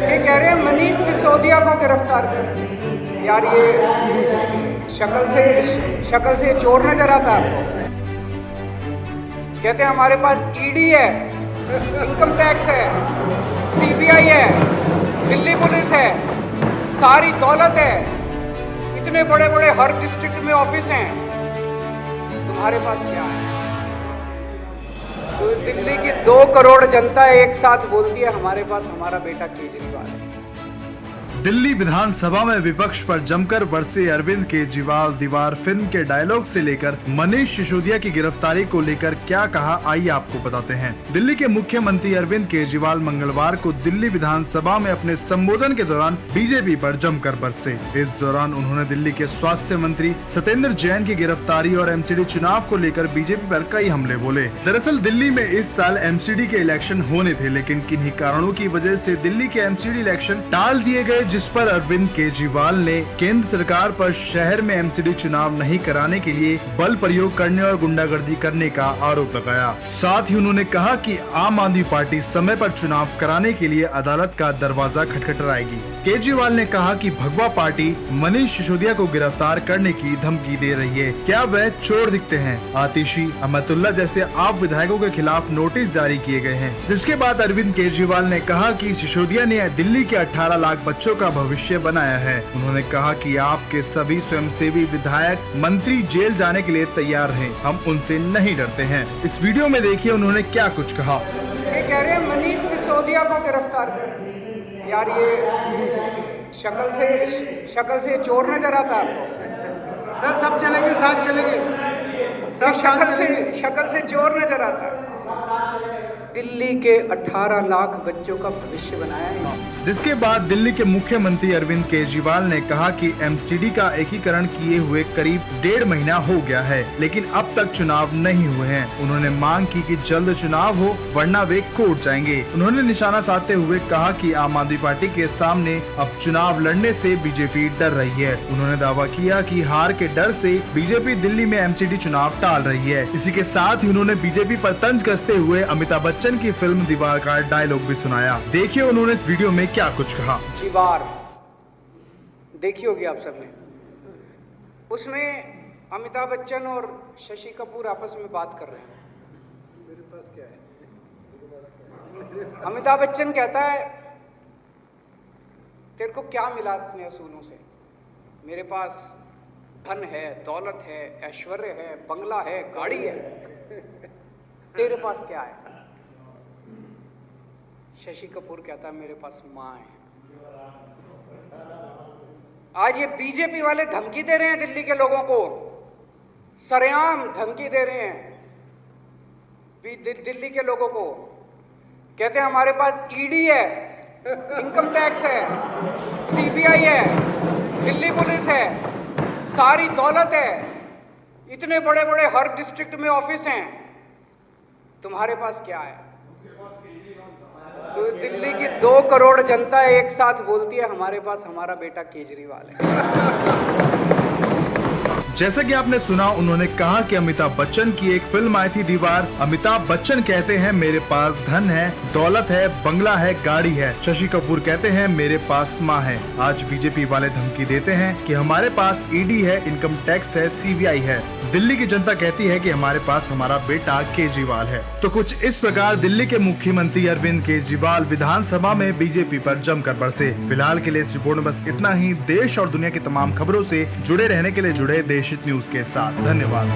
ये कह रहे हैं मनीष सिसोदिया को गिरफ्तार कर। यार ये शक्ल से चोर नजर आता है आपको? कहते हैं हमारे पास ईडी है, इनकम टैक्स है, सीबीआई है, दिल्ली पुलिस है, सारी दौलत है, इतने बड़े बड़े हर डिस्ट्रिक्ट में ऑफिस हैं, तुम्हारे पास क्या है? तो दिल्ली की 2 करोड़ जनता एक साथ बोलती है हमारे पास हमारा बेटा केजरीवाल है। दिल्ली विधानसभा में विपक्ष पर जमकर बरसे अरविंद केजरीवाल। दीवार फिल्म के डायलॉग से लेकर मनीष सिसोदिया की गिरफ्तारी को लेकर क्या कहा, आइए आपको बताते हैं। दिल्ली के मुख्यमंत्री अरविंद केजरीवाल मंगलवार को दिल्ली विधानसभा में अपने संबोधन के दौरान बीजेपी पर जमकर बरसे। इस दौरान उन्होंने दिल्ली के स्वास्थ्य मंत्री सत्येंद्र जैन की गिरफ्तारी और एमसीडी चुनाव को लेकर बीजेपी पर कई हमले बोले। दरअसल दिल्ली में इस साल एमसीडी के इलेक्शन होने थे, लेकिन किन्हीं कारणों की वजह से दिल्ली के एमसीडी इलेक्शन टाल दिए गए, जिस पर अरविंद केजरीवाल ने केंद्र सरकार पर शहर में एमसीडी चुनाव नहीं कराने के लिए बल प्रयोग करने और गुंडागर्दी करने का आरोप लगाया। साथ ही उन्होंने कहा कि आम आदमी पार्टी समय पर चुनाव कराने के लिए अदालत का दरवाजा खटखटाएगी। केजरीवाल ने कहा कि भगवा पार्टी मनीष सिसोदिया को गिरफ्तार करने की धमकी दे रही है। क्या वह चोर दिखते हैं? आतिशी, अहमदुल्ला जैसे आप विधायकों के खिलाफ नोटिस जारी किए गए हैं। जिसके बाद अरविंद केजरीवाल ने कहा कि सिसोदिया ने दिल्ली के 18 लाख बच्चों का भविष्य बनाया है। उन्होंने कहा कि आपके सभी स्वयंसेवी विधायक मंत्री जेल जाने के लिए तैयार हैं, हम उनसे नहीं डरते हैं। इस वीडियो में देखिए उन्होंने क्या कुछ कहा। ये कह रहे हैं मनीष सिसोदिया को गिरफ्तार कर। यार ये शक्ल से चोर नजर आता है आपको? सर सब चलेंगे, साथ चलेंगे, सब शक्ल से चोर नजर आता है। दिल्ली के 18 लाख बच्चों का भविष्य बनाया है इसने। जिसके बाद दिल्ली के मुख्यमंत्री अरविंद केजरीवाल ने कहा कि एमसीडी का एकीकरण किए हुए करीब 1.5 महीना हो गया है, लेकिन अब तक चुनाव नहीं हुए हैं। उन्होंने मांग की कि जल्द चुनाव हो, वरना वे कोर्ट जाएंगे। उन्होंने निशाना साधते हुए कहा कि आम आदमी पार्टी के सामने अब चुनाव लड़ने से बीजेपी डर रही है। उन्होंने दावा किया कि हार के डर से बीजेपी दिल्ली में एमसीडी चुनाव टाल रही है। इसी के साथ ही उन्होंने बीजेपी पर तंज कसते हुए अमिताभ बच्चन की फिल्म दीवार का डायलॉग भी सुनाया। देखिए उन्होंने इस वीडियो में क्या कुछ कहा। दीवार देखी होगी आप सबने, उसमें अमिताभ बच्चन और शशि कपूर आपस में बात कर रहे हैं। मेरे पास क्या है? अमिताभ बच्चन कहता है तेरे को क्या मिला अपने असूलों से? मेरे पास धन है, दौलत है, ऐश्वर्य है, बंगला है, गाड़ी है, तेरे पास क्या है? शशि कपूर कहता है मेरे पास माँ है। आज ये बीजेपी वाले धमकी दे रहे हैं दिल्ली के लोगों को, सरेआम धमकी दे रहे हैं दिल्ली के लोगों को। कहते हैं हमारे पास ईडी है, इनकम टैक्स है, सीबीआई है, दिल्ली पुलिस है, सारी दौलत है, इतने बड़े बड़े हर डिस्ट्रिक्ट में ऑफिस हैं, तुम्हारे पास क्या है? तो दिल्ली की 2 करोड़ जनता एक साथ बोलती है हमारे पास हमारा बेटा केजरीवाल है। जैसा कि आपने सुना, उन्होंने कहा कि अमिताभ बच्चन की एक फिल्म आई थी दीवार। अमिताभ बच्चन कहते हैं मेरे पास धन है, दौलत है, बंगला है, गाड़ी है। शशि कपूर कहते हैं मेरे पास माँ है। आज बीजेपी वाले धमकी देते हैं कि हमारे पास ईडी है, इनकम टैक्स है, सीबीआई है। दिल्ली की जनता कहती है कि हमारे पास हमारा बेटा केजरीवाल है। तो कुछ इस प्रकार दिल्ली के मुख्यमंत्री अरविंद केजरीवाल विधानसभा में बीजेपी पर जमकर बरसे। फिलहाल के लिए इस रिपोर्ट में बस इतना ही। देश और दुनिया की तमाम खबरों से जुड़े रहने के लिए जुड़े देश न्यूज के साथ। धन्यवाद।